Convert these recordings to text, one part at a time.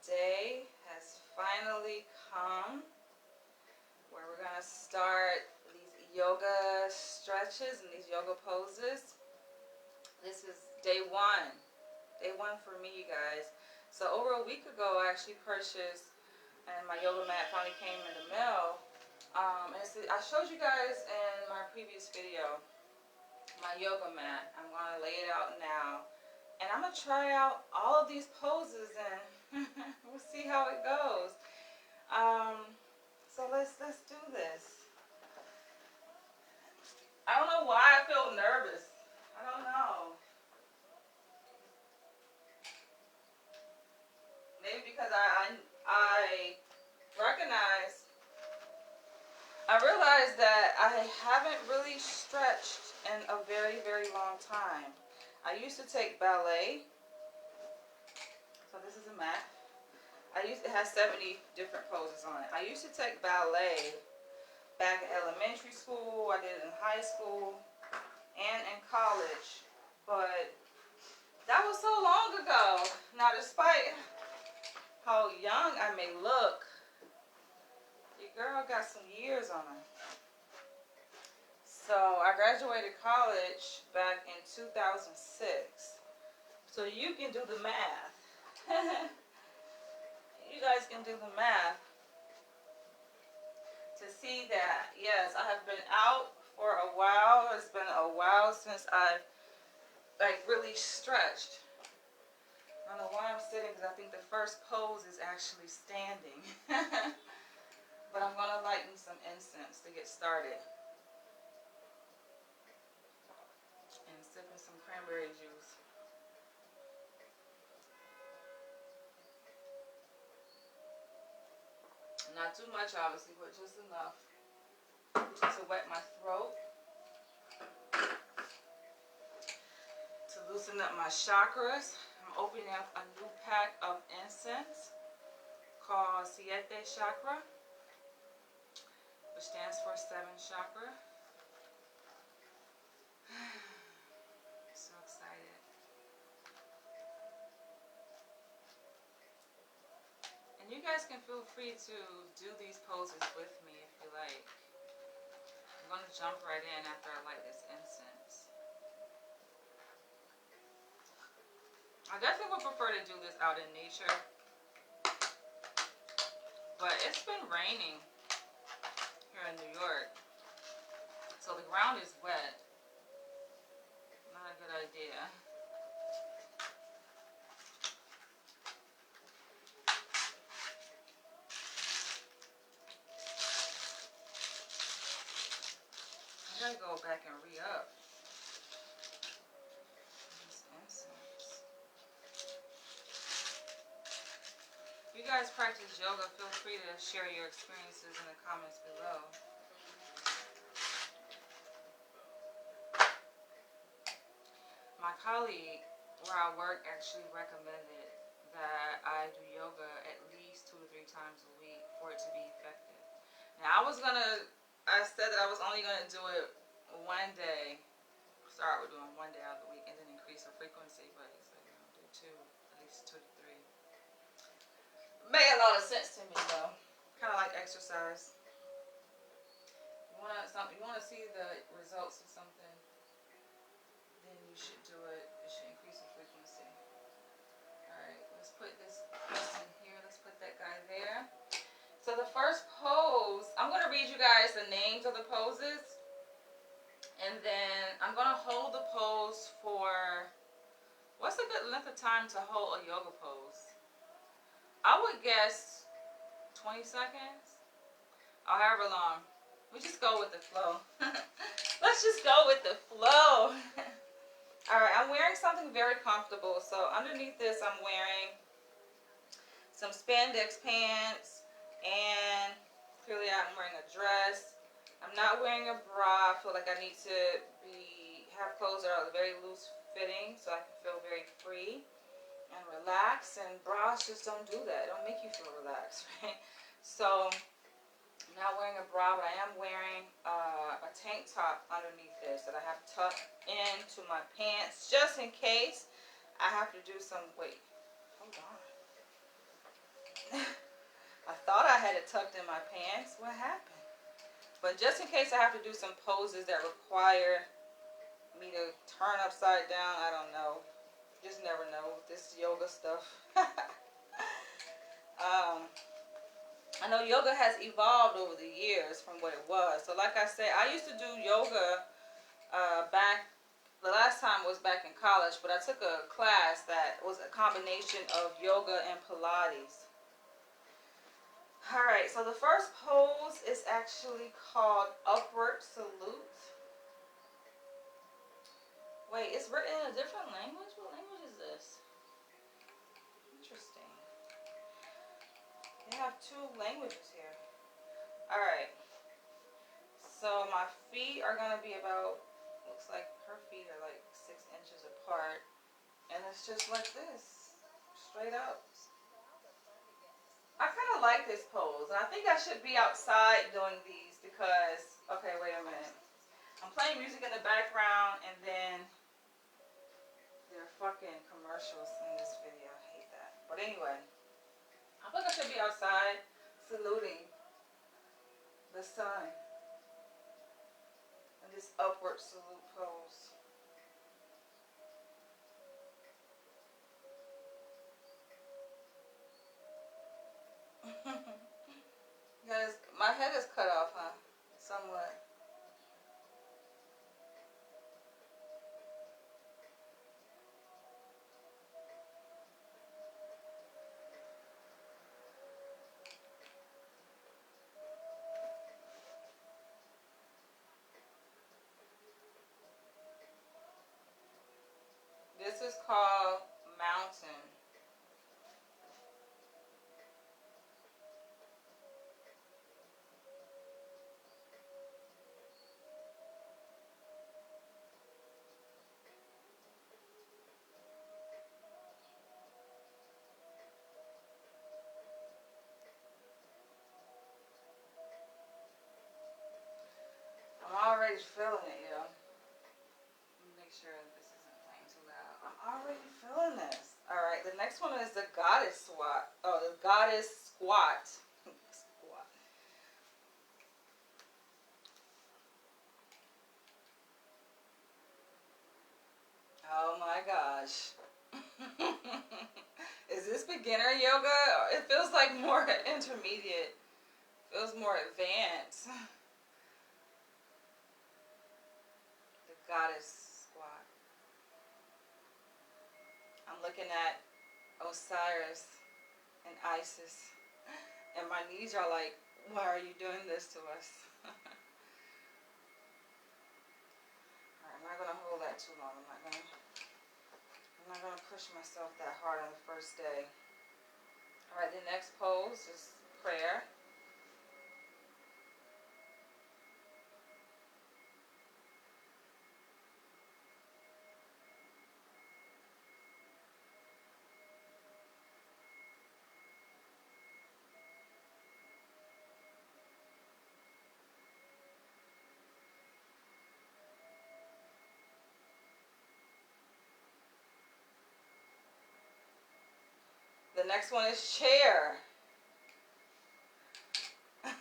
day has finally come where we're going to start these yoga stretches and these yoga poses. This is day one. Day one for me, you guys. So over a week ago, I actually purchased, and my yoga mat finally came in the mail. I showed you guys in my previous video my yoga mat. I'm going to lay it out now. And I'm going to try out all of these poses and we'll see how it goes. So let's do this. I don't know why I feel nervous. I don't know. Maybe because I realized that I haven't really stretched in a very, very long time. I used to take ballet. So this is a mat. It has 70 different poses on it. I used to take ballet back in elementary school. I did it in high school and in college. But that was so long ago. Now, despite how young I may look, your girl got some years on her. So I graduated college back in 2006. So you can do the math. You guys can do the math to see that, yes, I have been out for a while. It's been a while since I've really stretched. I don't know why I'm sitting because I think the first pose is actually standing. But I'm going to light me some incense to get started. And sipping some cranberry juice. Not too much, obviously, but just enough to wet my throat. To loosen up my chakras. I'm opening up a new pack of incense called Siete Chakra, which stands for 7 chakra. So excited. And you guys can feel free to do these poses with me if you like. I'm going to jump right in after I light this incense. I definitely would prefer to do this out in nature, but it's been raining here in New York, so the ground is wet. Not a good idea. I gotta go back and re-up this incense. If you guys practice yoga, feel free to share your experiences in the comments below. My colleague where I work actually recommended that I do yoga at least 2 to 3 times a week for it to be effective. Now I said that I was only gonna do it one day. Start with doing 1 day out of the week and then increase the frequency, but he said do 2, at least 2 to 3. Made a lot of sense to me though. Kind of like exercise. You want to see the results of something, then you should do it. It should increase the frequency. Alright, let's put this person here. Let's put that guy there. So the first pose, I'm going to read you guys the names of the poses. And then I'm going to hold the pose for, what's a good length of time to hold a yoga pose? I would guess 20 seconds or however long. We just go with the flow. Let's just go with the flow. Alright, I'm wearing something very comfortable. So underneath this, I'm wearing some spandex pants. And clearly I'm wearing a dress. I'm not wearing a bra. I feel like I need to have clothes that are very loose fitting so I can feel very free and relaxed. And bras just don't do that. They don't make you feel relaxed, right? So I'm not wearing a bra, but I am wearing a tank top underneath this that I have tucked into my pants just in case I have to do some, wait, hold on. it tucked in my pants. What happened? But just in case I have to do some poses that require me to turn upside down, I don't know. Just never know with this yoga stuff. I know yoga has evolved over the years from what it was. So like I said, I used to do yoga back, the last time was back in college, but I took a class that was a combination of yoga and Pilates. Alright, so the first pose is actually called Upward Salute. Wait, it's written in a different language? What language is this? Interesting. They have two languages here. Alright. So my feet are going to be about, looks like her feet are like 6 inches apart. And it's just like this. Straight up. I kind of like this pose. And I think I should be outside doing these because, okay, wait a minute. I'm playing music in the background and then there are fucking commercials in this video. I hate that. But anyway, I think I should be outside saluting the sun in this upward salute pose. Guys, my head is cut off, huh? Somewhat. This is called Mountain. I'm already feeling it, yo. Let me make sure this isn't playing too loud. I'm already feeling this. Alright, the next one is the goddess squat. Oh, the goddess squat. Squat. Oh my gosh. Is this beginner yoga? It feels like more intermediate. Feels more advanced. The goddess squat. I'm looking at Osiris and Isis. And my knees are like, why are you doing this to us? Alright, I'm not going to hold that too long. I'm not going to push myself that hard on the first day. Alright, the next pose is prayer. The next one is chair. I think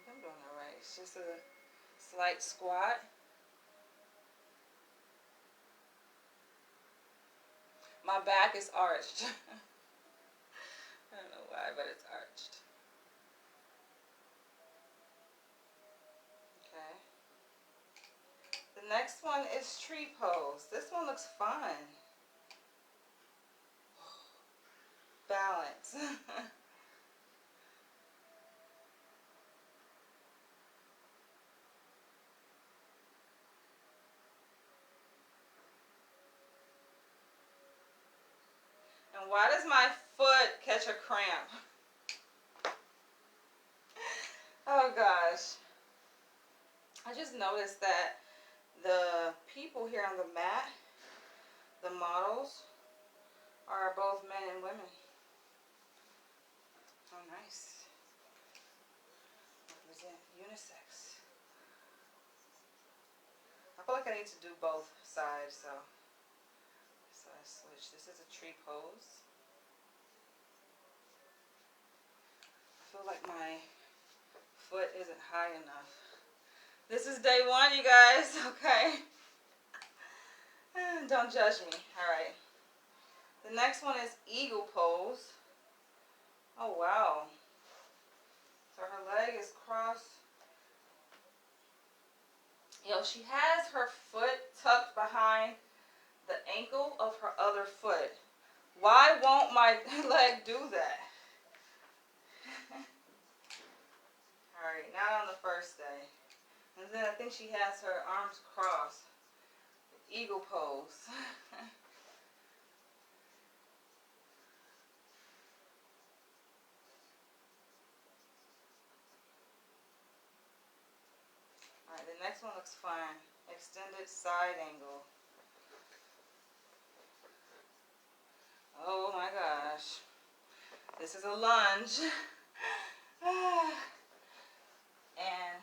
I'm doing it right. It's just a slight squat. My back is arched. I don't know why, but it's arched. Okay. The next one is tree pose. This one looks fun. Balance. And why does my foot catch a cramp? Oh gosh. I just noticed that the people here on the mat, the models, are both men and women. Oh, nice. Represent unisex. I feel like I need to do both sides, so I switch. This is a tree pose. feel like my foot isn't high enough. This is day 1, you guys, okay? Don't judge me. All right. The next one is eagle pose. Oh, wow. So her leg is crossed. She has her foot tucked behind the ankle of her other foot. Why won't my leg do that? All right, not on the first day. And then I think she has her arms crossed. Eagle pose. All right, the next one looks fine. Extended side angle. Oh my gosh. This is a lunge. And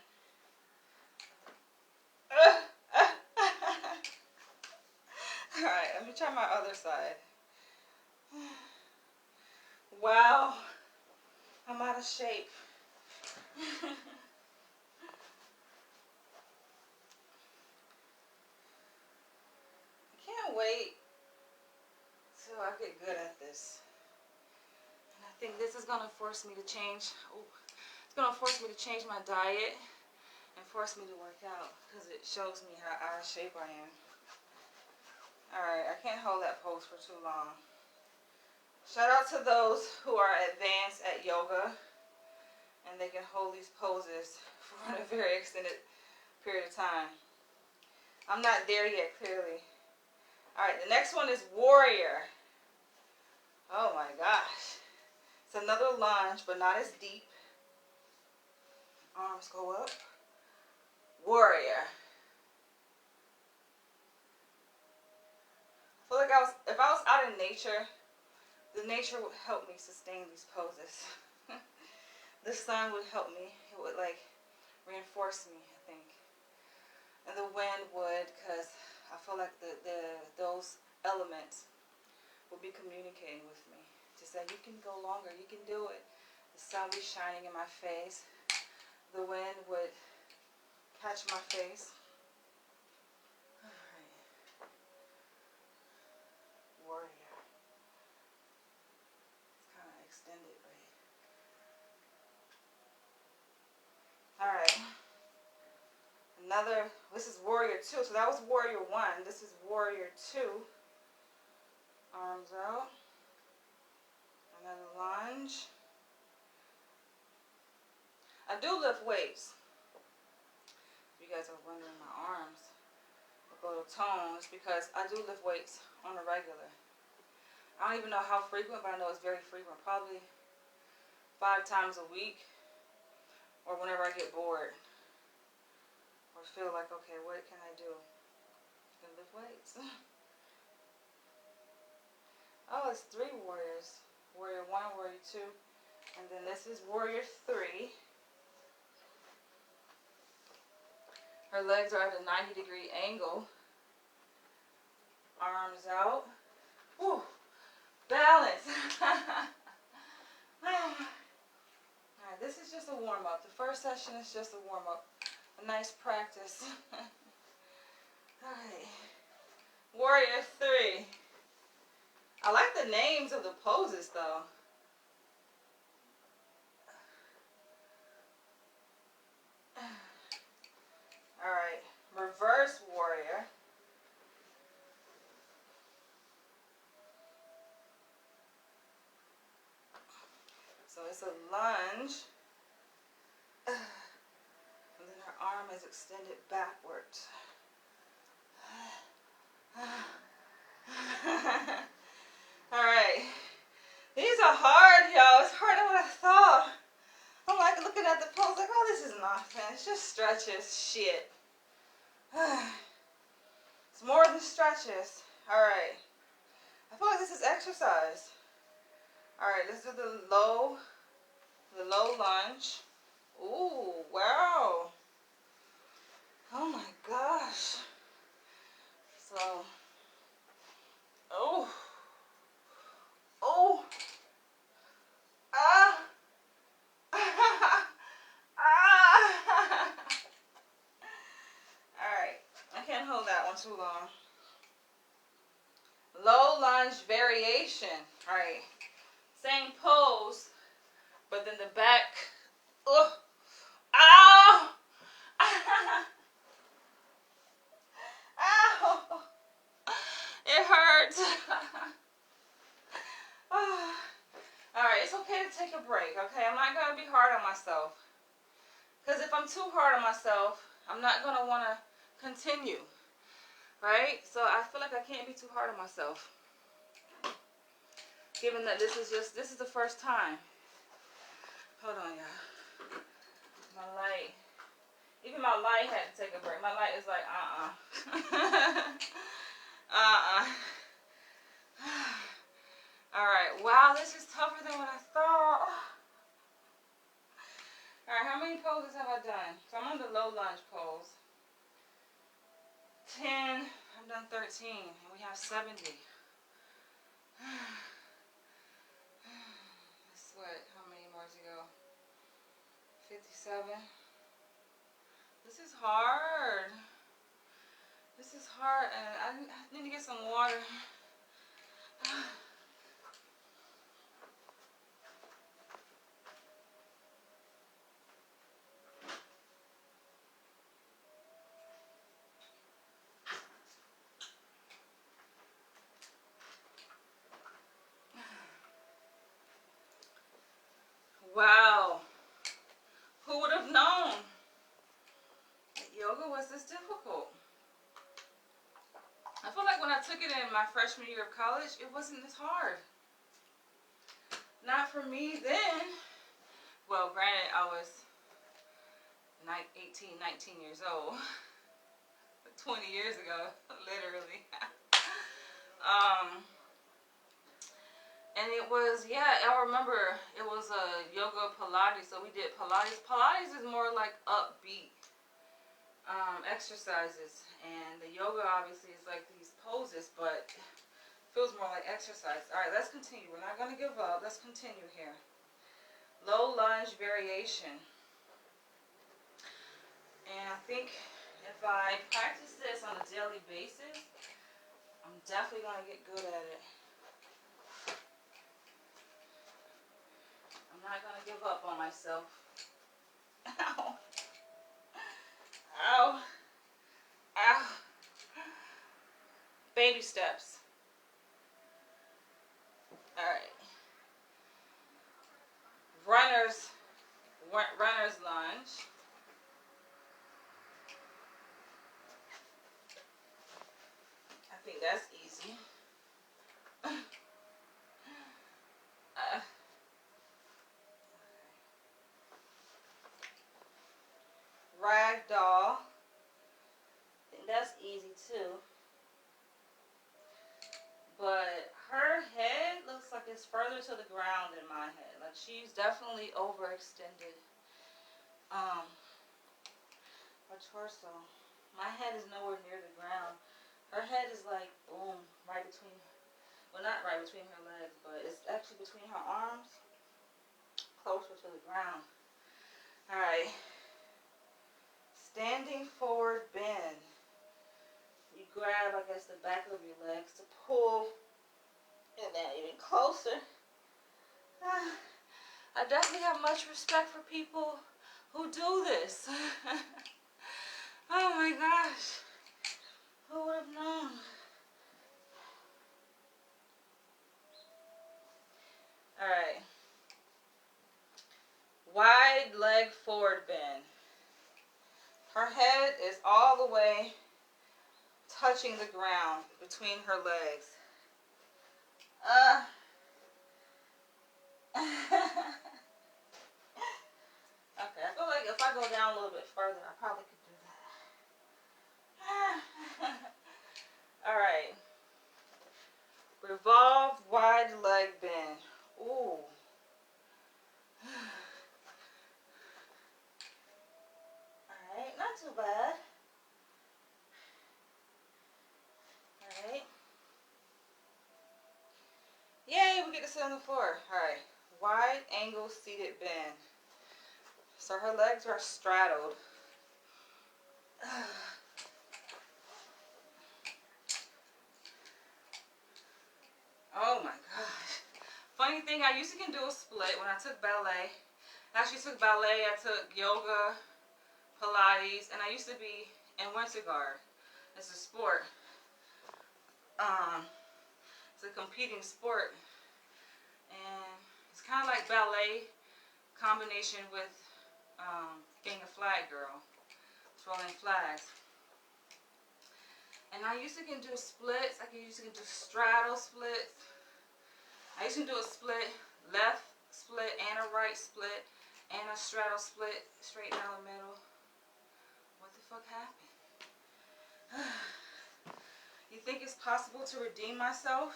all right, let me try my other side. Wow, I'm out of shape. Can't wait till I get good at this. And I think this is gonna force me to change. Oh, it's gonna force me to change my diet and force me to work out because it shows me how out of shape I am. All right, I can't hold that pose for too long. Shout out to those who are advanced at yoga and they can hold these poses for a very extended period of time. I'm not there yet, clearly. All right, the next one is warrior. Oh my gosh. It's another lunge, but not as deep. Arms go up. Warrior. I feel like if I was out in nature, the nature would help me sustain these poses. The sun would help me. It would like reinforce me, I think. And the wind would, because I feel like those elements would be communicating with me to say, you can go longer, you can do it. The sun would be shining in my face. The wind would catch my face. All right. Warrior. It's kind of extended, right? All right. This is warrior 2. So that was warrior 1. This is warrior 2. Arms out. Another lunge. I do lift weights. If you guys are wondering my arms go to tones, because I do lift weights on a regular. I don't even know how frequent, but I know it's very frequent. Probably 5 times a week, or whenever I get bored or feel like, okay, what can I do? I can lift weights. Oh, it's 3 warriors. Warrior 1, warrior 2, and then this is warrior 3. Her legs are at a 90-degree angle. Arms out. Woo! Balance. Alright, this is just a warm-up. The first session is just a warm-up. A nice practice. Alright. Warrior 3. I like the names of the poses though. Alright. Reverse warrior. So it's a lunge. And then her arm is extended backwards. Alright. These are hard, y'all. It's harder than what I thought. I'm like looking at the pose like, oh, this is nothing. It's just stretches. Shit. It's more than stretches. Alright. I feel like this is exercise. Alright, let's do the low lunge. Ooh, wow. Oh my gosh. So, oh, ah, ah. too long. Low lunge variation. All right. Same pose, but then the back. Oh, ow! Ow! It hurts. All right, it's okay to take a break. Okay, I'm not gonna be hard on myself. Because if I'm too hard on myself, I'm not gonna want to continue. Right? So I feel like I can't be too hard on myself. Given that this is the first time. Hold on, y'all. My light. Even my light had to take a break. My light is like, Alright. Wow, this is tougher than what I thought. Alright, how many poses have I done? So I'm on the low lunge pose. 10. I've done 13. And we have 70. That's what? How many more to go? 57. This is hard. This is hard, and I need to get some water. Wow. Who would have known that yoga was this difficult? I feel like when I took it in my freshman year of college, it wasn't this hard. Not for me then. Well, granted, I was 18, 19 years old. 20 years ago, literally. And it was, yeah, I remember it was a yoga Pilates, so we did Pilates. Pilates is more like upbeat exercises, and the yoga obviously is like these poses, but feels more like exercise. All right, let's continue. We're not going to give up. Let's continue here. Low lunge variation. And I think if I practice this on a daily basis, I'm definitely going to get good at it. I'm not going to give up on myself. Ow. Ow. Ow. Baby steps. All right. Runner's lunge. I think that's easy. Ragdoll. I think that's easy too. But her head looks like it's further to the ground than my head. Like she's definitely overextended. Her torso. My head is nowhere near the ground. Her head is like, boom, right between, well, not right between her legs, but it's actually between her arms, closer to the ground. All right. Standing forward bend. You grab, I guess, the back of your legs to pull, and then even closer. I definitely have much respect for people who do this. Oh my gosh. Who would have known? Alright. Wide leg forward bend. Her head is all the way touching the ground between her legs. Okay, I feel like if I go down a little bit further, I probably could do that. Alright. Revolve wide leg bend. Ooh. Alright, not too bad. Alright. Yay, we get to sit on the floor. Alright. Wide angle seated bend. So her legs are straddled. funny thing, I used to can do a split when I took ballet. I actually took ballet, I took yoga, Pilates, and I used to be in winter guard. It's a sport. It's a competing sport. And it's kind of like ballet combination with being a flag girl, throwing flags. And I used to can do splits. I used to can do straddle splits. I used to do a split, left split and a right split and a straddle split straight down the middle. What the fuck happened? You think it's possible to redeem myself?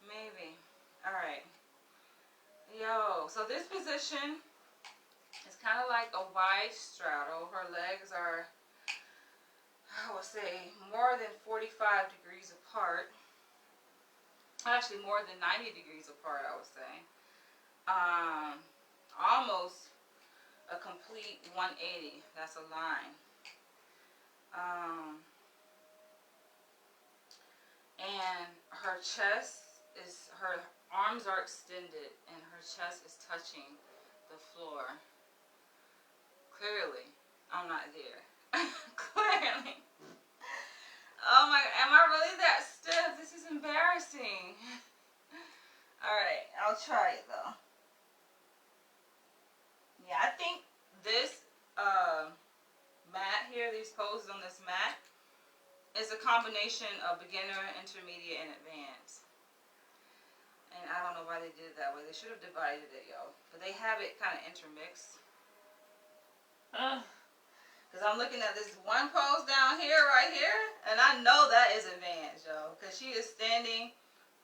Maybe. Alright. Yo, so this position is kind of like a wide straddle. Her legs are, I would say, more than 45 degrees apart. Actually, more than 90 degrees apart, I would say. Almost a complete 180. That's a line. And her chest is, her arms are extended and her chest is touching the floor. Clearly, I'm not there. Clearly. Oh my, am I really that stiff? This is embarrassing. Alright, I'll try it though. Yeah, I think this mat here, these poses on this mat, is a combination of beginner, intermediate, and advanced. And I don't know why they did it that way. They should have divided it, yo. But they have it kind of intermixed. Because I'm looking at this one pose down here, right here, and I know that is advanced, yo. Because she is standing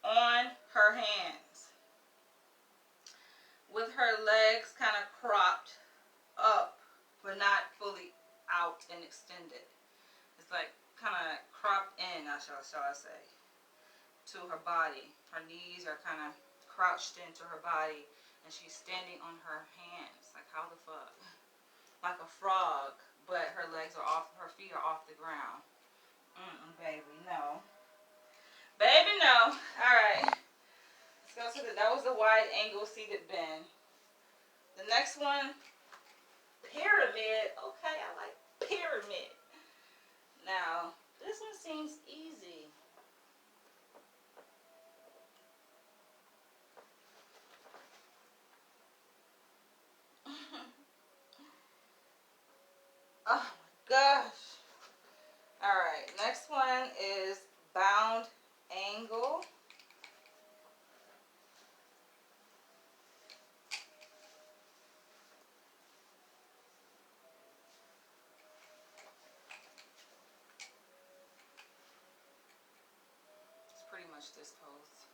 on her hands with her legs kind of cropped up, but not fully out and extended. It's like kind of cropped in, shall I say, to her body. Her knees are kind of crouched into her body, and she's standing on her hands. Like, how the fuck? Like a frog, but her legs are off, her feet are off the ground. Baby, no. Baby, no. Alright. Let's go to that was the wide angle seated bend. The next one, pyramid. Okay, I like pyramid. Now, this one seems easy. Oh my gosh. Alright, next one is bound angle. It's pretty much this pose.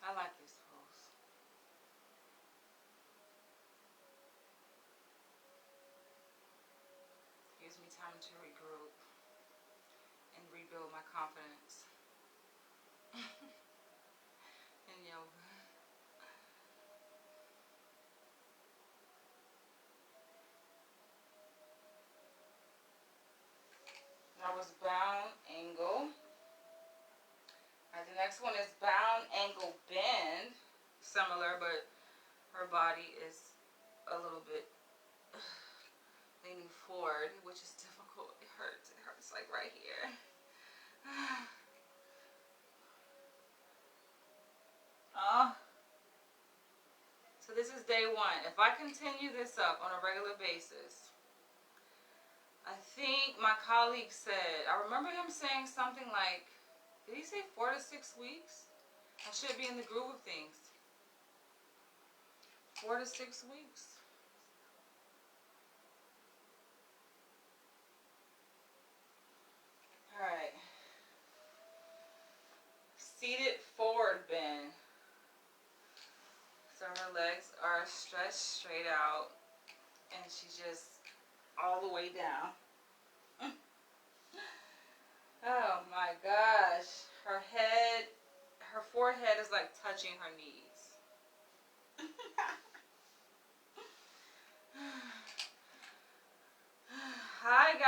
I like this pose. Gives me time to regroup and rebuild my confidence in yoga. That was bound angle. The next one is bound angle bend. Similar, but her body is a little bit leaning forward, which is difficult. It hurts. It hurts like right here. So this is day one. If I continue this up on a regular basis, I think my colleague said, I remember him saying something like, did he say 4 to 6 weeks? I should be in the groove of things. 4 to 6 weeks. Alright. Seated forward bend. So her legs are stretched straight out and she's just all the way down. Oh my gosh. Her head, her forehead is like touching her knees.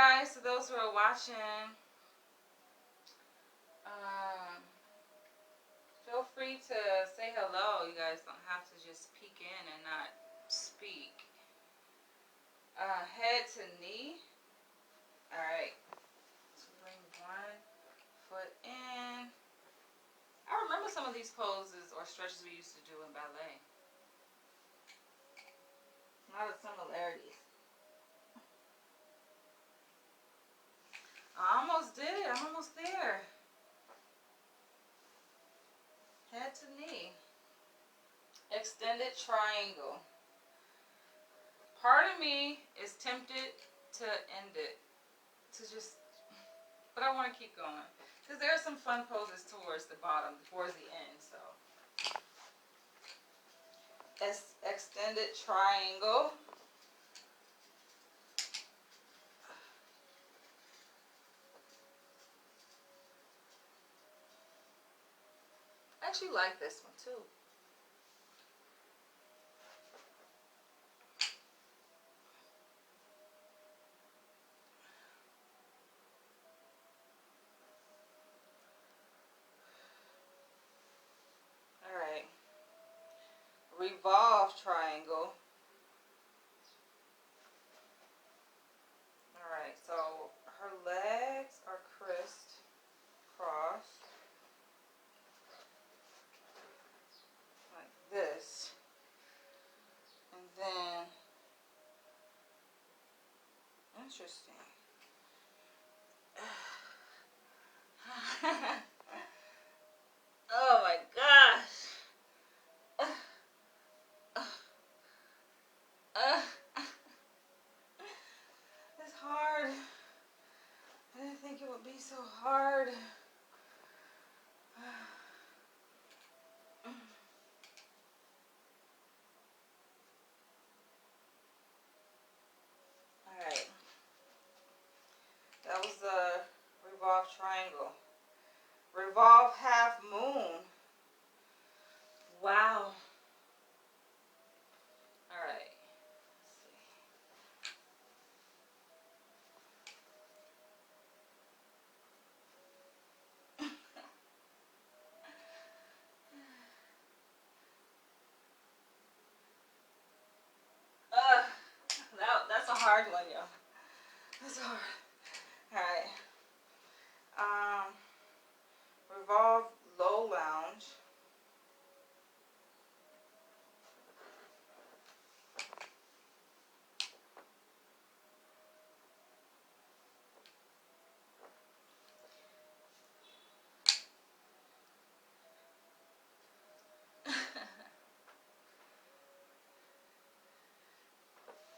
guys, to those who are watching, feel free to say hello. You guys don't have to just peek in and not speak. Head to knee. Alright. So bring one foot in. I remember some of these poses or stretches we used to do in ballet. A lot of similarities. I almost did it. I'm almost there. Head to knee. Extended triangle. Part of me is tempted to end it. But I want to keep going. Because there are some fun poses towards the bottom, towards the end. So, extended triangle. I actually like this one too. Alright. Revolve triangle. Alright, so her legs are crisscrossed. Like this. And then, interesting. Oh my gosh. It's hard. I didn't think it would be so hard. Alright. That was the revolve triangle. Revolve half moon. Wow. Alright. That's a hard one, y'all. That's hard. Alright. Revolve low lounge.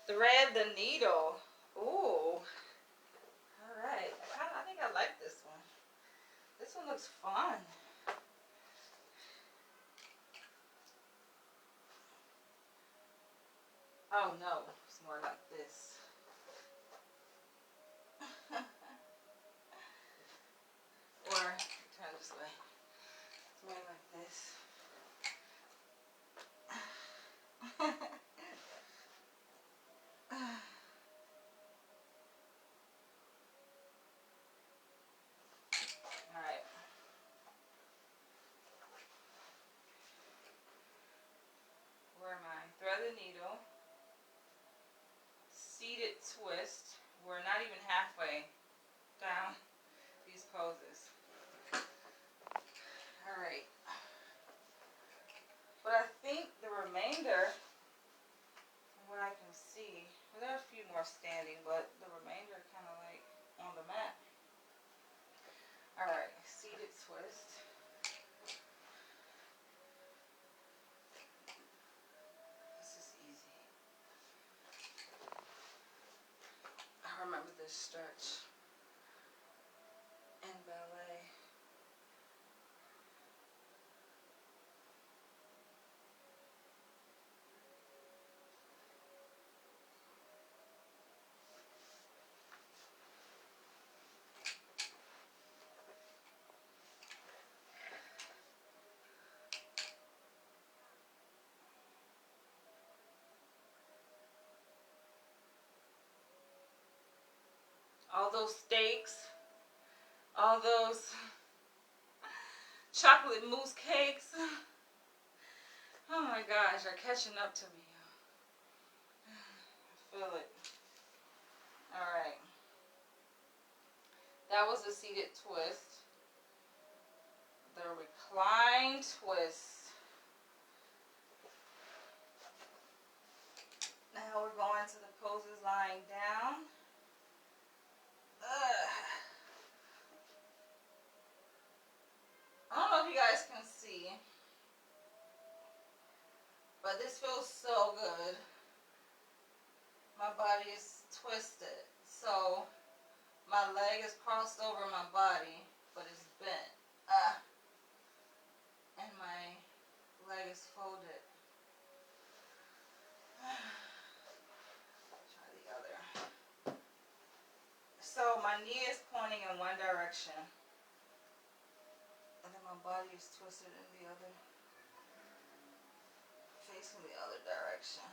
Thread the needle. Ooh. Alright. I think I like this one. This one looks fun. Oh no, it's more like this. Or turn this way. It's more like this. Alright. Where am I? Thread the needle. Seated twist. We're not even halfway down these poses. Alright. But I think the remainder, from what I can see, well, there are a few more standing, but the remainder are kind of like on the mat. Alright, seated twist. This is easy. I remember this stretch in ballet. those steaks, all those chocolate mousse cakes. Oh my gosh, are catching up to me. I feel it. Alright. That was a seated twist. The reclined twist. Now we're going to the poses lying down. I don't know if you guys can see, but this feels so good. My body is twisted, so my leg is crossed over my body, but it's bent. And my leg is folded. Try the other. So my knee is pointing in one direction, and then my body is twisted in the other, facing the other direction.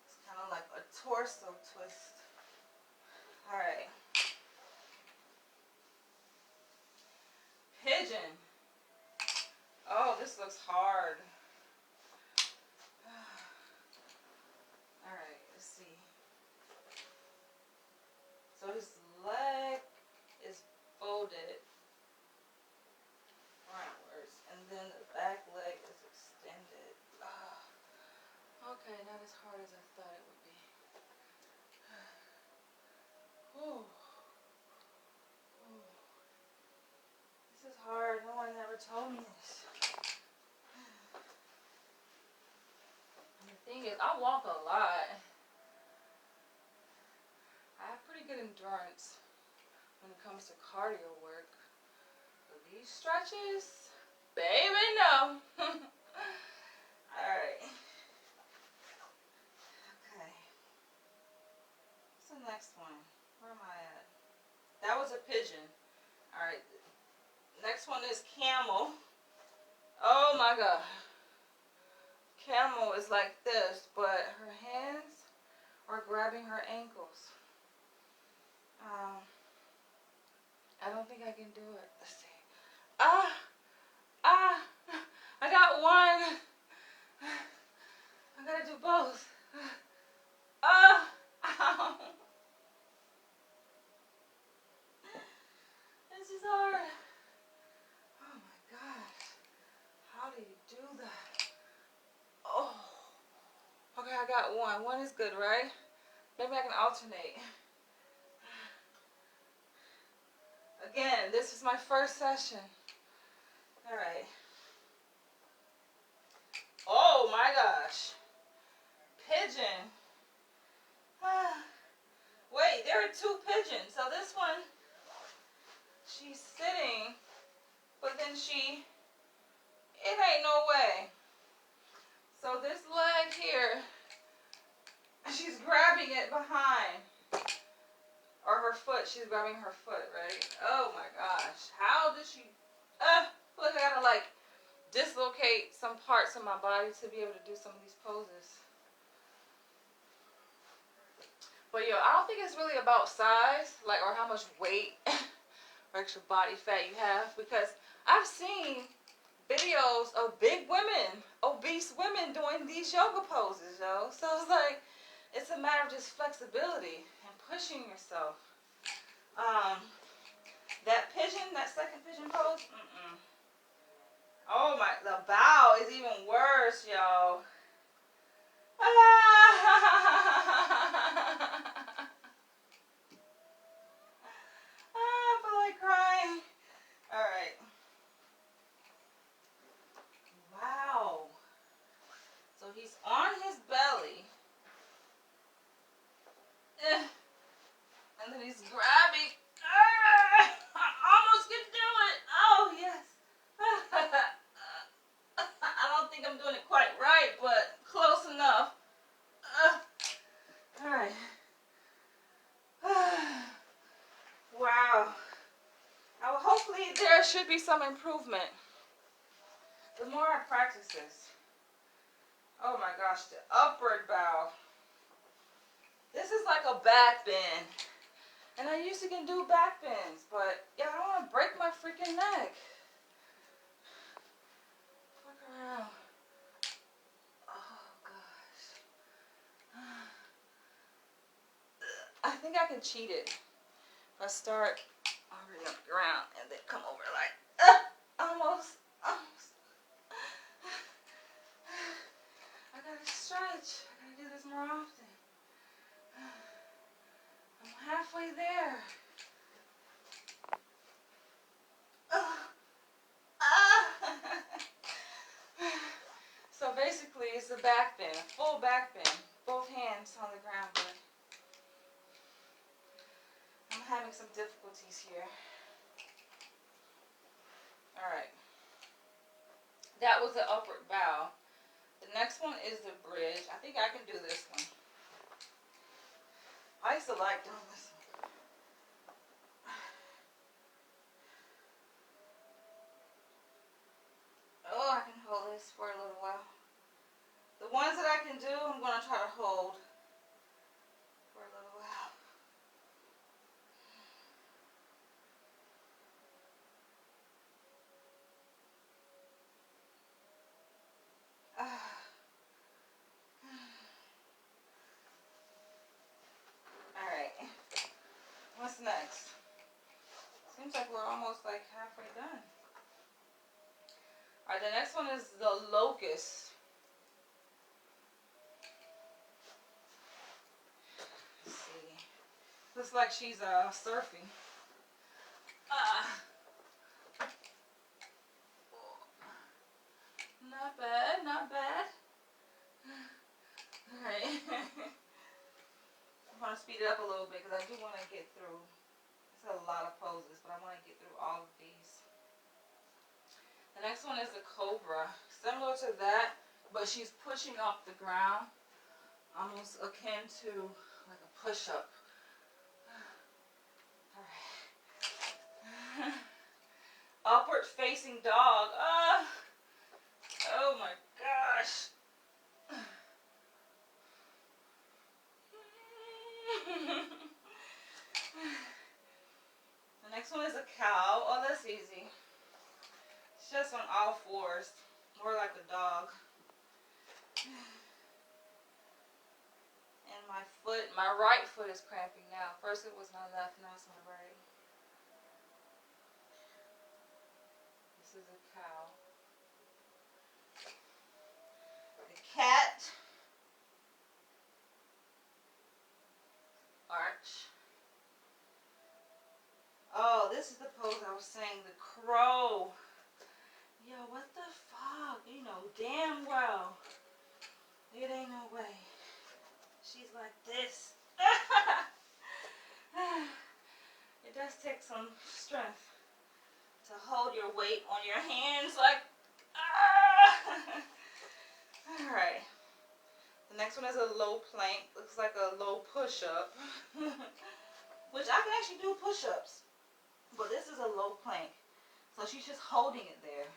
It's kind of like a torso twist. All right. Pigeon. Oh, this looks hard. All right, let's see. So his leg is folded frontwards, and then the back leg is extended. Okay, not as hard as I thought it would be. Ooh. Ooh. This is hard. No one ever told me this. And the thing is, I walk a lot. I have pretty good endurance when it comes to cardio work. But these stretches, baby, no. Alright. Okay. What's the next one? Where am I at? That was a pigeon. Alright. Next one is camel. Oh my god. Camel is like this, but her hands are grabbing her ankles. I don't think I can do it. Let's see. I got one. I gotta do both. Ow. This is hard. Oh my gosh. How do you do that? Oh. Okay, I got one. One is good, right? Maybe I can alternate. Again, this is my first session. All right. Oh my gosh. Pigeon. Wait, there are two pigeons. So this one, she's sitting, but then it ain't no way. So this leg here, she's grabbing it behind. Or her foot, she's grabbing her foot, right? Oh my gosh. How did she, look, I gotta like dislocate some parts of my body to be able to do some of these poses. But yo, I don't think it's really about size, like, or how much weight or extra body fat you have, because I've seen videos of big women, obese women doing these yoga poses, yo. So it's like, it's a matter of just flexibility and pushing yourself. That pigeon, that second pigeon pose, oh my, the bow is even worse, yo. I feel like crying. Alright. Wow. So he's on his belly. And then he's grabbing. I almost can do it. Oh, yes. I don't think I'm doing it quite right, but close enough. All right. Wow. Now, hopefully there should be some improvement. The more I practice this. Oh my gosh, the upward bow. This is like a back bend. And I used to can do back bends, but yeah, I don't want to break my freaking neck. Fuck around. Oh gosh. I think I can cheat it. If I start already on the ground and then come over like, almost. I gotta stretch. I gotta do this more often. I'm halfway there. So basically it's a back bend, full back bend, both hands on the ground, but I'm having some difficulties here. Alright, that was the upward bow. The next one is the bridge. I think I can do this one. I used to like doing this one. Oh, I can hold this for a little while. The ones that I can do, I'm going to try to hold for a little while. Alright, what's next? Seems like we're almost like halfway done. Alright, the next one is the locust. Let's see. Looks like she's surfing. Not bad, not bad. Alright. I'm going to speed it up a little bit because I do want to get through. It's a lot of poses, but I want to get through all of these. The next one is the Cobra. Similar to that, but she's pushing off the ground. Almost akin to like a push-up. Alright. Upward facing dog. Oh my gosh. The next one is a cow. Oh, that's easy. It's just on all fours. More like a dog. And my right foot is cramping now. First it was my left, now it's my right. This is a cow. The cat. Arch. Oh, this is the pose I was saying, the crow. Yo, what the fuck? You know damn well it ain't no way. She's like this. It does take some strength to hold your weight on your hands like, Alright. The next one is a low plank. Looks like a low push-up. Which I can actually do push-ups. But this is a low plank. So she's just holding it there.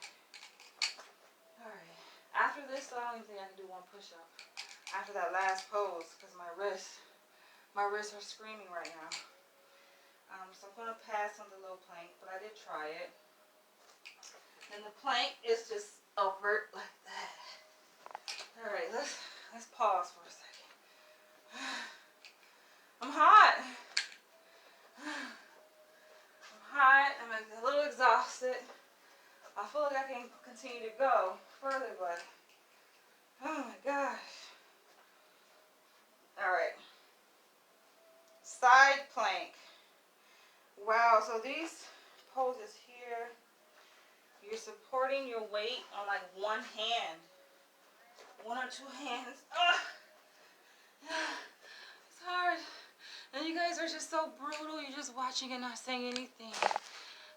Alright. After this, I don't even think I can do one push-up. After that last pose, because my wrists are screaming right now. So I'm going to pass on the low plank, but I did try it. And the plank is just upward like that. Alright, let's pause for a second. I'm hot. I'm a little exhausted. I feel like I can continue to go further, but oh my gosh. Alright. Side plank. Wow, so these poses here, you're supporting your weight on like one hand. One or two hands. It's hard. And you guys are just so brutal. You're just watching and not saying anything.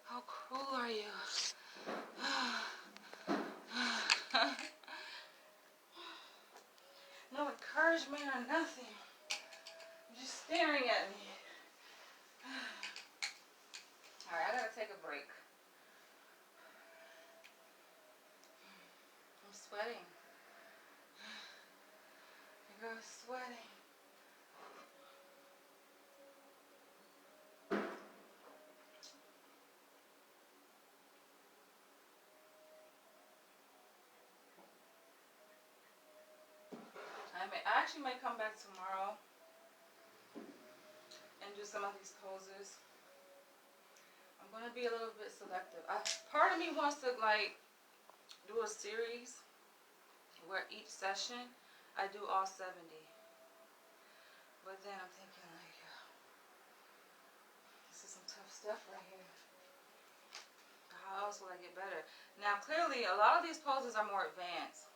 How cruel are you? No encouragement or nothing. You're just staring at me. Alright, I gotta take a break. I'm sweating. Your girl's sweating. I actually may come back tomorrow and do some of these poses. I'm going to be a little bit selective. Part of me wants to like do a series where each session I do all 70. But then I'm thinking like, this is some tough stuff right here. How else will I get better? Now clearly a lot of these poses are more advanced.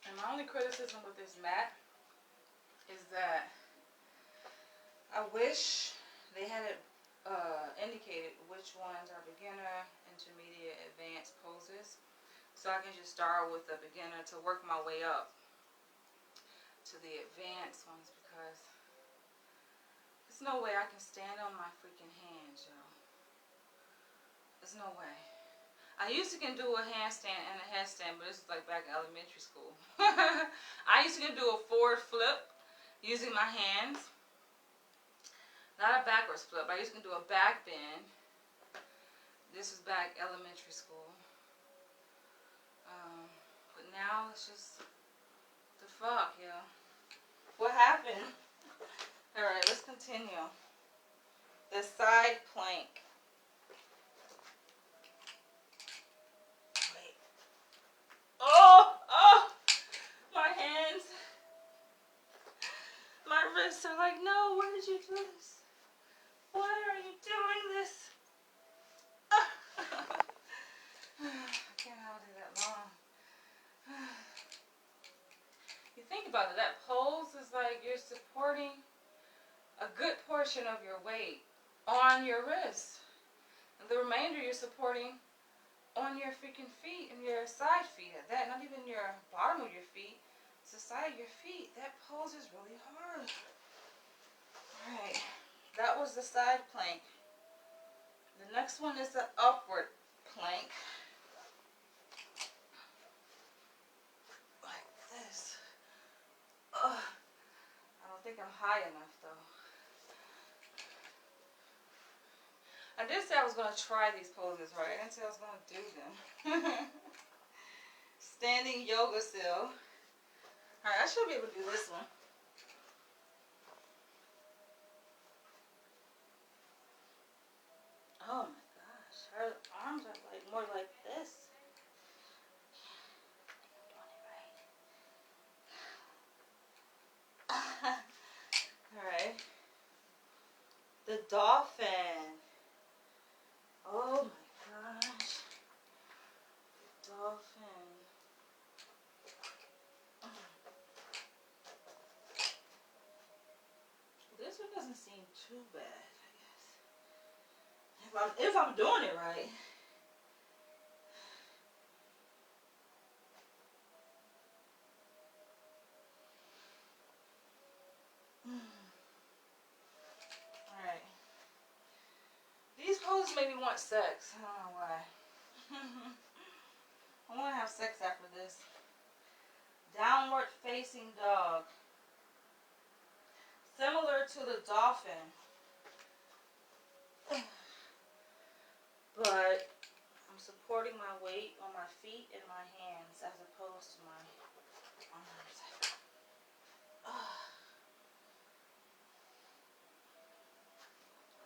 And my only criticism with this mat is that I wish they had it indicated which ones are beginner, intermediate, advanced poses. So I can just start with the beginner to work my way up to the advanced ones, because there's no way I can stand on my freaking hands, yo. There's no way. I used to can do a handstand and a headstand, but this is like back in elementary school. I used to can do a forward flip using my hands. Not a backwards flip. I used to do a back bend. This was back elementary school. But now it's just the fuck, yo. What happened? Alright, let's continue. The side plank. Wait. Oh! My hands. My wrists are like, no, why did you do this? Why are you doing this? I can't hold it that long. You think about it, that pose is like you're supporting a good portion of your weight on your wrist. And the remainder you're supporting on your freaking feet and your side feet at that. Not even your bottom of your feet. It's the side of your feet. That pose is really hard. Alright. That was the side plank. The next one is the upward plank. Like this. Ugh. I don't think I'm high enough though. I did say I was going to try these poses, right? I didn't say I was going to do them. Standing yoga still. Alright, I should be able to do this one. Oh my gosh, her arms are like more like this. I'm doing it right. Alright. The dolphin. Oh my gosh. Dolphin. This one doesn't seem too bad, I guess. If I'm doing it right. Alright. These poses make me want sex. I don't know why. I want to have sex after this. Downward facing dog. Similar to the dolphin. But I'm supporting my weight on my feet and my hands as opposed to my arms.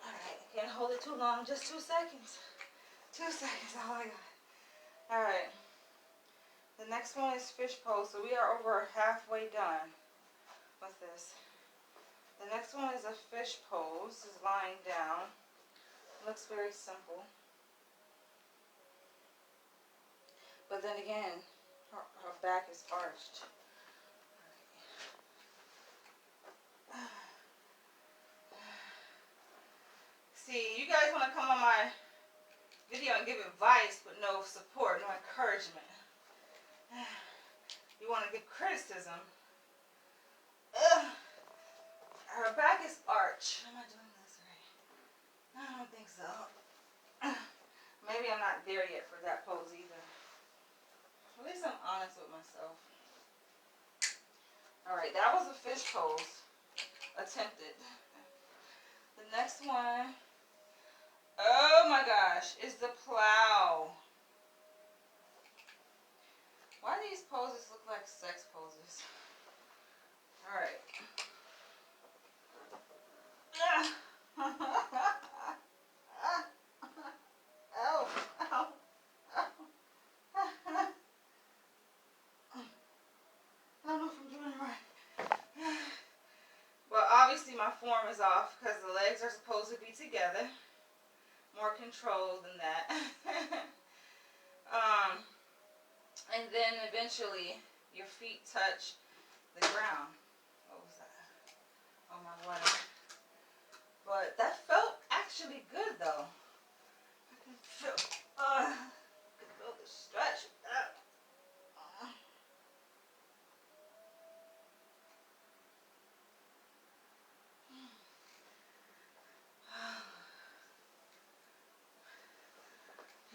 Alright, I can't hold it too long, just 2 seconds. 2 seconds, oh my god. Alright. The next one is fish pose, so we are over halfway done with this. The next one is a fish pose, is lying down. Looks very simple. But then again, her back is arched. See, you guys want to come on my video and give advice, but no support, no encouragement. You want to give criticism. Her back is arched. Am I doing this right? I don't think so. Maybe I'm not there yet for that pose either. At least I'm honest with myself. Alright, that was a fish pose. Attempted. The next one, oh my gosh, is the plow. Why do these poses look like sex poses? Alright. Ow. Ow. I don't know if I'm doing it right. Well, obviously my form is off because the legs are supposed to be together. More control than that. And then eventually your feet touch the ground. What was that? Oh, my water. But that felt actually good though. I can feel the stretch.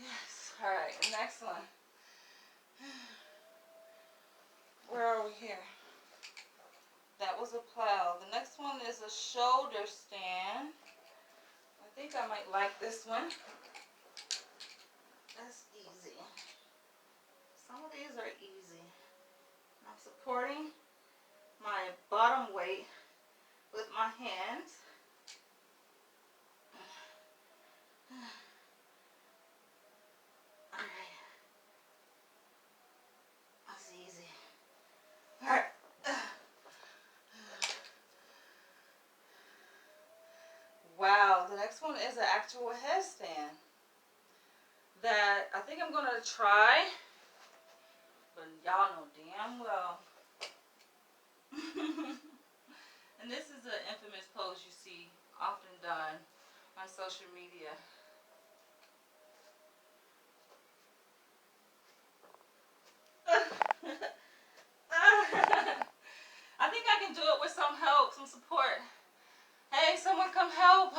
Yes. All right. Next one. Where are we here? That was a plow. The next one is a shoulder stand. I think I might like this one. That's easy. Some of these are easy. I'm supporting my bottom weight with my hands. Alright. That's easy. Alright. Wow, the next one is an actual headstand that I think I'm going to try, but y'all know damn well. And this is an infamous pose you see often done on social media. I think I can do it with some help, some support. Hey, someone come help.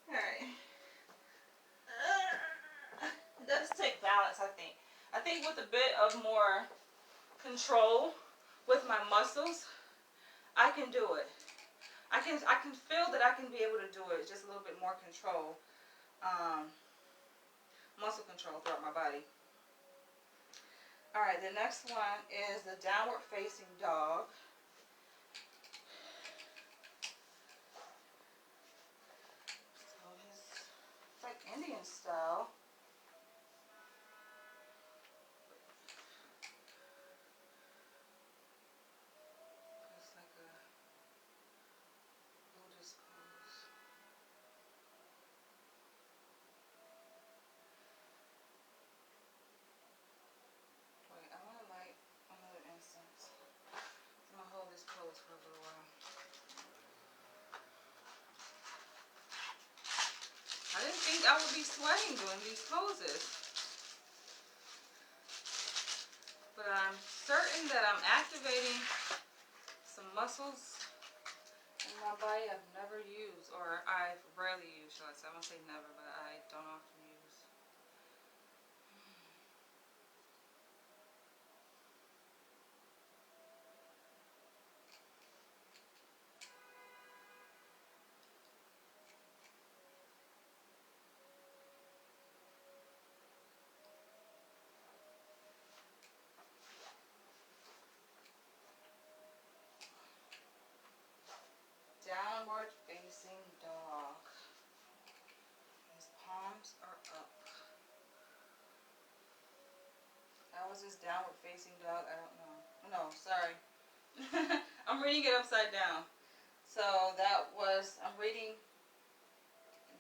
Alright. It does take balance, I think. I think with a bit of more control with my muscles, I can do it. I can feel that I can be able to do it. Just a little bit more control. Muscle control throughout my body. Alright, the next one is the downward facing dog. So it's like Indian style. It's like a lotus pose. Wait, I want to light another incense. I'm going to hold this pose for a little while. I didn't think I would be sweating doing these poses. But I'm certain that I'm activating some muscles in my body I've never used, or I've rarely used, shall I say. I won't say never, but I don't often use. Downward facing dog. His palms are up. That was his downward facing dog. I don't know. No, sorry. I'm reading it upside down. So that was, I'm reading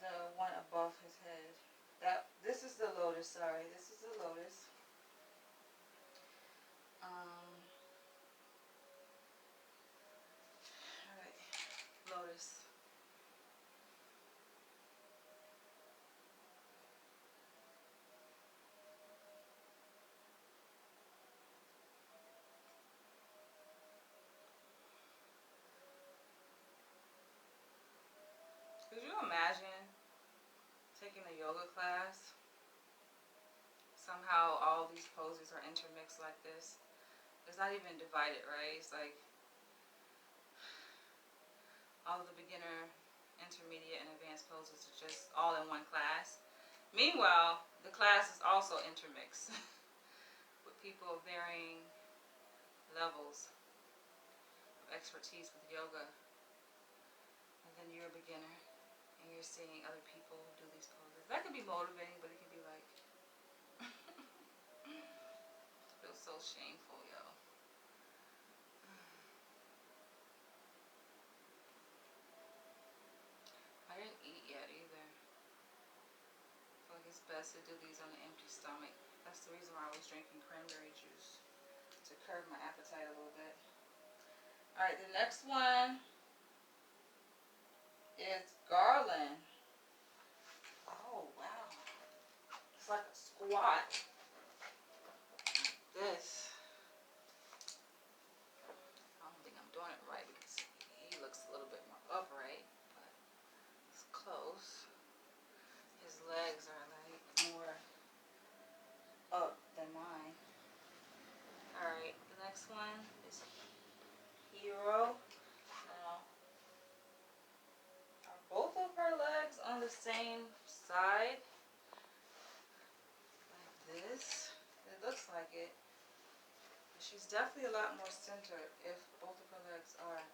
the one above his head. This is the lotus, sorry. This is the lotus. Alright, lotus. Could you imagine taking a yoga class? Somehow all these poses are intermixed like this. It's not even divided, right? It's like all of the beginner, intermediate, and advanced poses are just all in one class. Meanwhile, the class is also intermixed. people of varying levels of expertise with yoga, and then you're a beginner and you're seeing other people do these poses. That can be motivating, but it can be like, it feels so shameful, yo. I didn't eat yet either. I feel like it's best to do these on an empty stomach. That's the reason why I was drinking cranberry juice, to curb my appetite a little bit. Alright, the next one is garland. Oh, wow. It's like a squat. This. I don't think I'm doing it right because he looks a little bit more upright, but it's close. His legs are like more up than mine. Alright, the next one is Hero. Now, are both of her legs on the same side? Like this? It looks like it. But she's definitely a lot more centered if both of her legs are.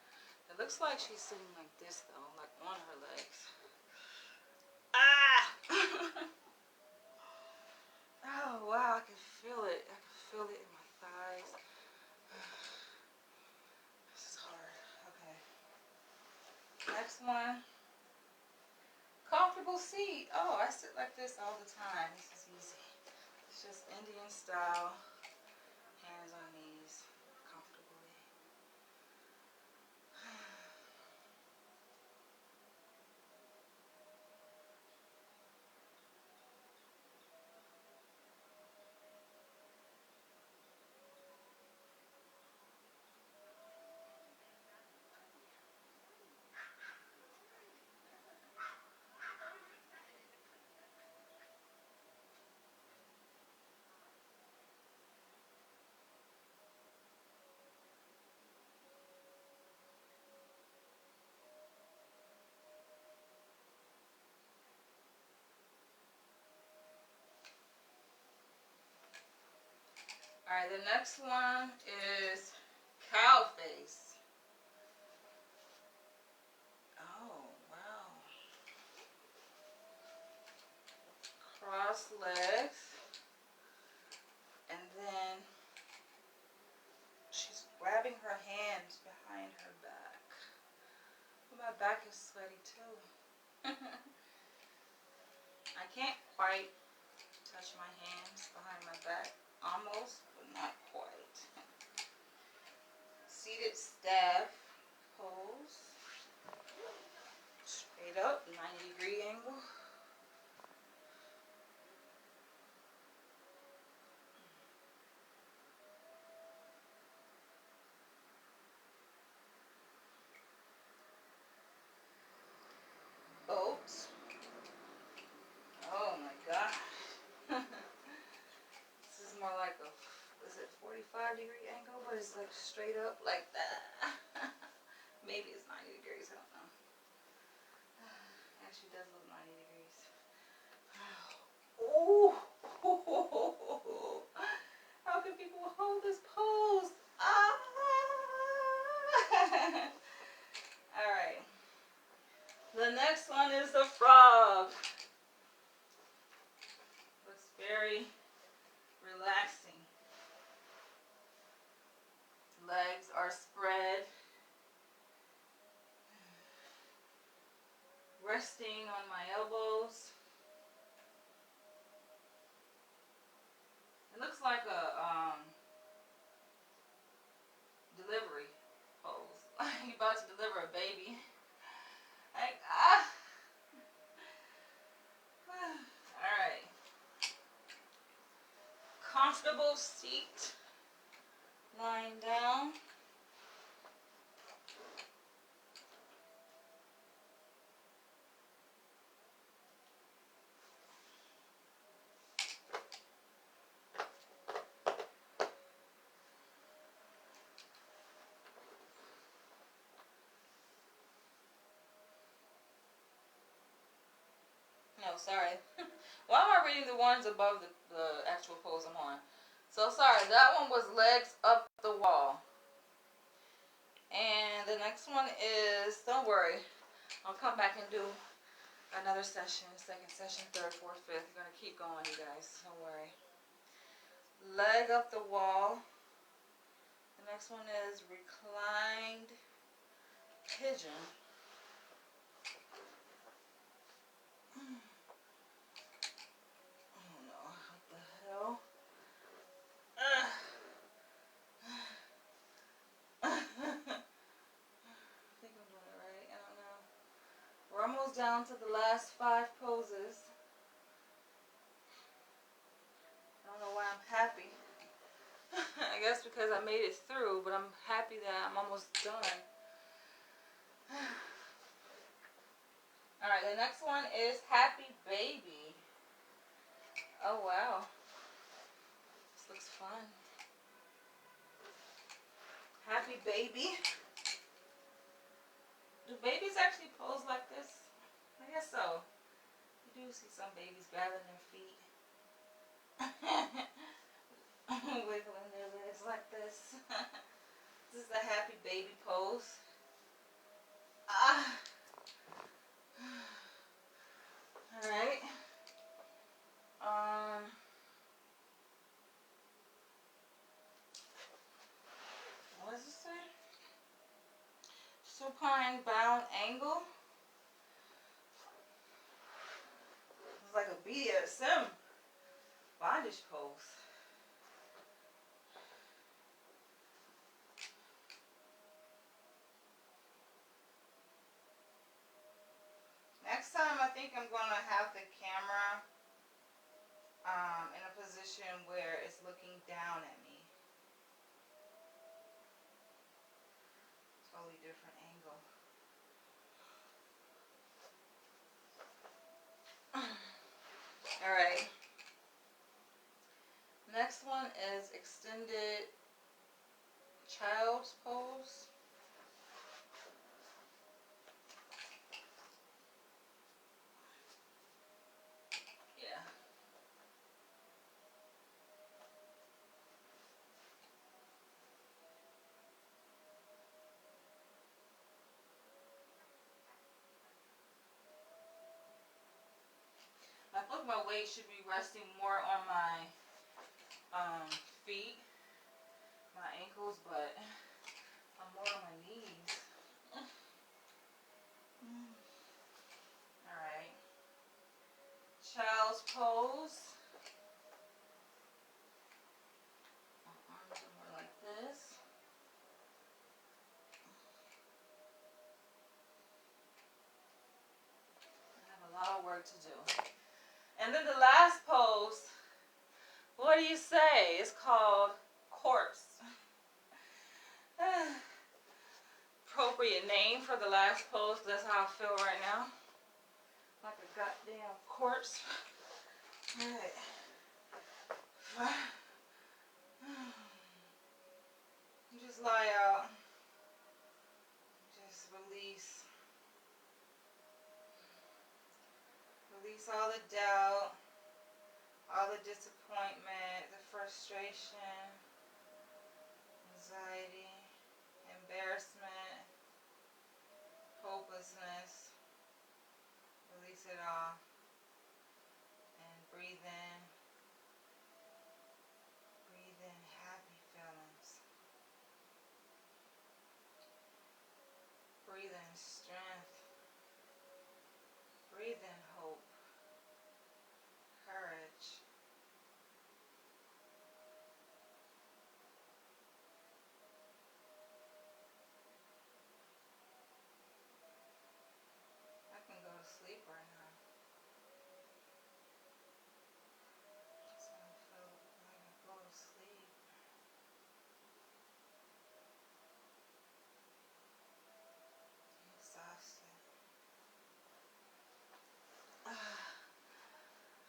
It looks like she's sitting like this though, like on her legs. Ah! Oh wow, I can feel it. I can feel it in my thighs. This is hard. Okay. Next one. Comfortable seat. Oh, I sit like this all the time. This is easy. It's just Indian style. Hands on knees. Comfortably. Alright, the next one is cow face. Oh, wow. Cross legs. And then she's grabbing her hands behind her back. My back is sweaty too. I can't quite touch my hands behind my back. Almost, but not quite. Seated staff pose. Straight up, 90-degree angle. Boat. Oh my god. This is more like a, is it 45-degree angle? But it's like straight up like that. Maybe it's 90 degrees, I don't know. Actually does look 90 degrees. Oh! How can people hold this pose? Ah! Alright. The next one is the frog. Looks very relaxing. Legs are spread. Resting on my elbows. It looks like a delivery pose. You're about to deliver a baby. Like, ah. Alright. Comfortable seat. Lying down. No, sorry. Why am I reading the ones above the actual pose I'm on? So sorry, that one was legs up the wall. And the next one is, don't worry, I'll come back and do another session, second session, third, fourth, fifth. We're gonna keep going, you guys, don't worry. Leg up the wall. The next one is reclined pigeon. Oh no, what the hell? I think I'm doing it right. I don't know. We're almost down to the last 5 poses. I don't know why I'm happy. I guess because I made it through, but I'm happy that I'm almost done. Alright, the next one is Happy Baby. Oh wow. This looks fun. Happy Baby. Do babies actually pose like this? I guess so. You do see some babies battling their feet. Wiggling their legs like this. This is the Happy Baby pose. Alright. What does it say? Supine bound angle. It's like a BDSM bondage pose. Next time I think I'm going to have the camera in a position where it's looking down at me. Totally different angle. Alright. Next one is extended child's pose. Yeah. I think my weight should be resting more on my feet, my ankles, but I'm more on my knees. Alright. Child's pose. My arms are more like this. I have a lot of work to do. And then the last pose, what do you say? It's called corpse. Appropriate name for the last pose, because that's how I feel right now. Like a goddamn corpse. Alright. You just lie out. Just release. Release all the doubt, all the disappointment, the frustration, anxiety, embarrassment, hopelessness. Release it all. And breathe in. Breathe in happy feelings. Breathe in strength. Breathe in hope. Courage. I can go to sleep right now. So I feel like I can go to sleep. I'm exhausted.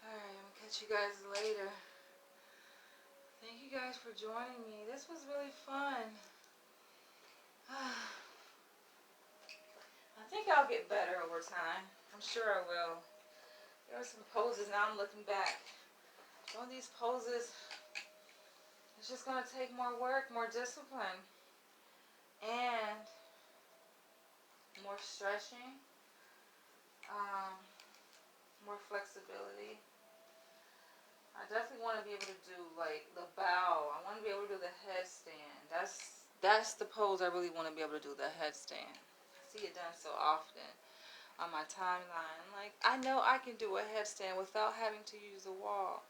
Alright, I'm gonna catch you guys later. Thank you guys for joining me. This was really fun. I think I'll get better over time. I'm sure I will. There are some poses, now I'm looking back. Some of these poses, It's just going to take more work, more discipline, and more stretching, um, more flexibility. I definitely want to be able to do like the bow. I want to be able to do the headstand. That's the pose I really want to be able to do, the headstand. I see it done so often on my timeline. I'm like, I know I can do a headstand without having to use a wall.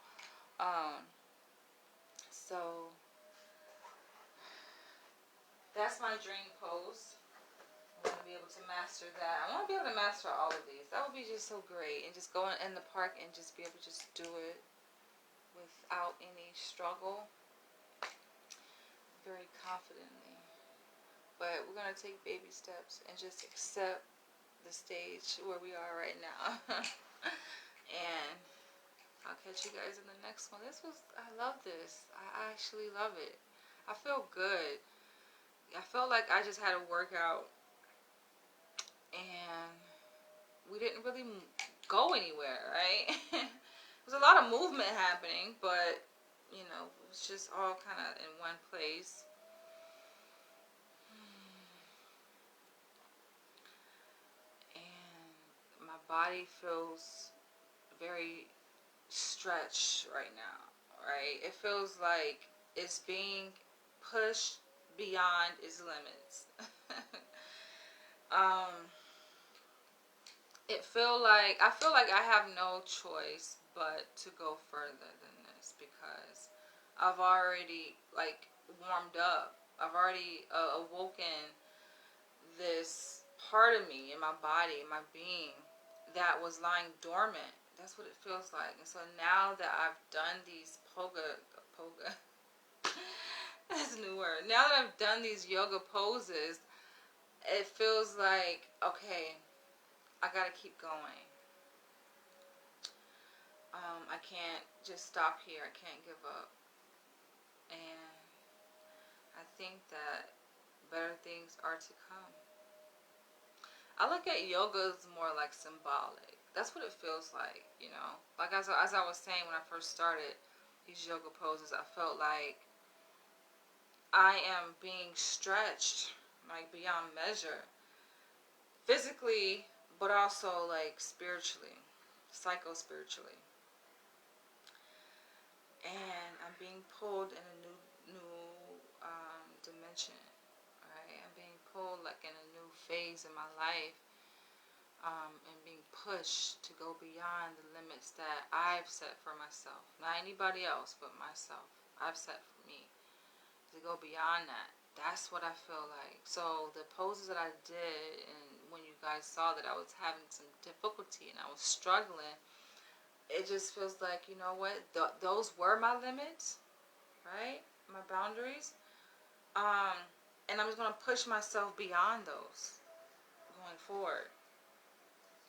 So that's my dream pose. I want to be able to master that. I want to be able to master all of these. That would be just so great. And just go in the park and just be able to just do it without any struggle, very confidently. But we're going to take baby steps and just accept the stage where we are right now. And I'll catch you guys in the next one. I love this. I actually love it. I feel good. I felt like I just had a workout and we didn't really go anywhere, right? There's a lot of movement happening, but you know, it was just all kind of in one place. And my body feels very stretched right now, right? It feels like it's being pushed beyond its limits. I feel like I have no choice but to go further than this because I've already like warmed up. I've already awoken this part of me in my body, in my being that was lying dormant. That's what it feels like. And so now that I've done these poga, that's a new word. Now that I've done these yoga poses, it feels like, okay, I gotta keep going. I can't just stop here. I can't give up. And I think that better things are to come. I look at yoga as more like symbolic. That's what it feels like, you know. Like as I was saying when I first started these yoga poses, I felt like I am being stretched like beyond measure. Physically, but also like spiritually, psycho-spiritually. And I'm being pulled in a new dimension, right? I'm being pulled like in a new phase in my life, and being pushed to go beyond the limits that I've set for myself. Not anybody else, but myself. I've set for me to go beyond that. That's what I feel like. So the poses that I did, and when you guys saw that I was having some difficulty and I was struggling, it just feels like, you know what, those were my limits, right? My boundaries. And I'm just going to push myself beyond those going forward.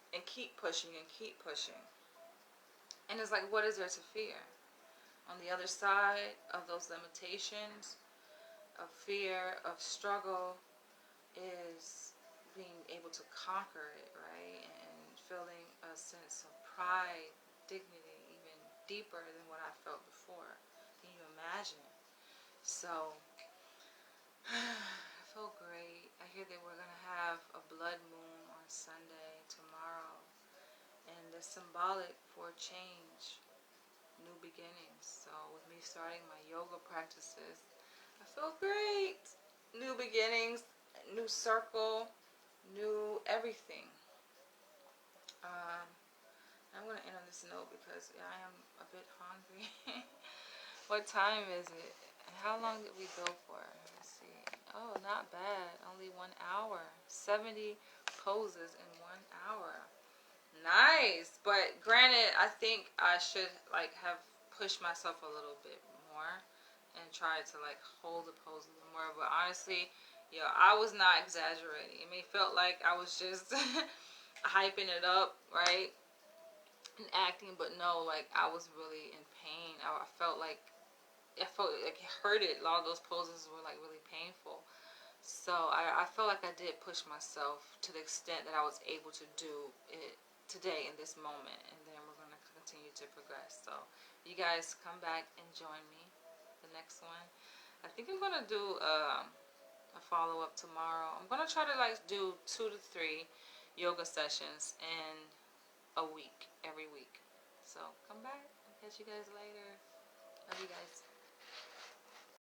And keep pushing and keep pushing. And it's like, what is there to fear? On the other side of those limitations, of fear, of struggle, is being able to conquer it, right? And feeling a sense of pride, dignity, even deeper than what I felt before. Can you imagine? So, I feel great. I hear that we're going to have a blood moon on Sunday, tomorrow. And it's symbolic for change, new beginnings. So with me starting my yoga practices, I feel great. New beginnings, new circle, new everything. I'm going to end on this note because I am a bit hungry. What time is it? How long did we go for? Let's see. Oh, not bad. Only 1 hour. 70 poses in 1 hour. Nice. But granted, I think I should like have pushed myself a little bit more and tried to like hold the pose a little more. But honestly, I was not exaggerating. It may felt like I was just hyping it up, right? And acting, but no, like I was really in pain. I felt like it hurted. A lot of those poses were like really painful. So I felt like I did push myself to the extent that I was able to do it today in this moment. And then we're going to continue to progress. So you guys come back and join me the next one. I think I'm gonna do a follow-up tomorrow. I'm gonna try to like do 2 to 3 yoga sessions in a week, every week. So come back. I'll catch you guys later. Love you guys.